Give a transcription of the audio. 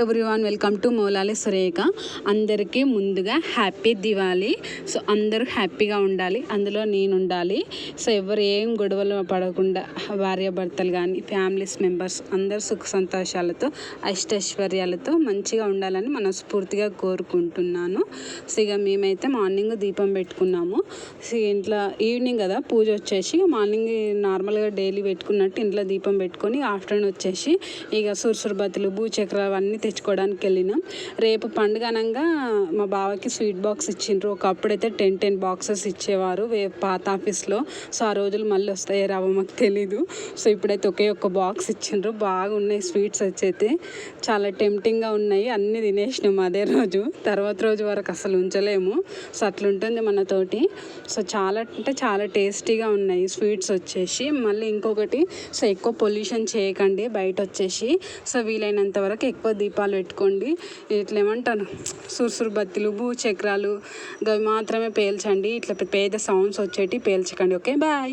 Everyone welcome to Moula Ali Surekha. అందరికీ ముందుగా happy Diwali. So అందరూ హ్యాపీగా ఉండాలి, అందులో నేను ఉండాలి. సో ఎవరు ఏం గొడవలు పడకుండా భార్యాభర్తలు కానీ ఫ్యామిలీస్ మెంబర్స్ అందరూ సుఖ సంతోషాలతో అష్టైశ్వర్యాలతో మంచిగా ఉండాలని మనస్ఫూర్తిగా కోరుకుంటున్నాను. సో ఇక మేమైతే మార్నింగ్ దీపం పెట్టుకున్నాము. సో ఇంట్లో ఈవినింగ్ కదా పూజ వచ్చేసి, మార్నింగ్ నార్మల్గా డైలీ పెట్టుకున్నట్టు ఇంట్లో దీపం పెట్టుకొని ఆఫ్టర్నూన్ వచ్చేసి ఇక సురుసురుబత్తులు భూచక్రాలు అవన్నీ తెచ్చుకోవడానికి వెళ్ళినాం. రేపు పండుగ అనగా మా బావకి స్వీట్ బాక్స్ ఇచ్చిండ్రు. ఒకప్పుడైతే 10 బాక్సెస్ ఇచ్చేవారు పాత ఆఫీస్లో. సో ఆ రోజులు మళ్ళీ వస్తాయో రావో మాకు తెలీదు. సో ఇప్పుడైతే ఒకే ఒక్క బాక్స్ ఇచ్చిండ్రు. బాగున్నాయి స్వీట్స్ వచ్చైతే, చాలా టెంప్టింగ్గా ఉన్నాయి. అన్నీ తినేసినాము అదే రోజు, తర్వాత రోజు వరకు అసలు ఉంచలేము. సో అట్లుంటుంది మనతోటి. సో చాలా అంటే చాలా టేస్టీగా ఉన్నాయి స్వీట్స్ వచ్చేసి. మళ్ళీ ఇంకొకటి, సో ఎక్కువ పొల్యూషన్ చేయకండి బయట వచ్చేసి. సో వీలైనంత వరకు ఎక్కువ దీపాలు పెట్టుకోండి. ఇట్లా ఏమంటారు, సురుసురు బత్తిలు భూచక్రాలు అవి మాత్రమే పేల్చండి. ఇట్లా పేద సౌండ్స్ వచ్చేటి పేల్చకండి. Okay, bye.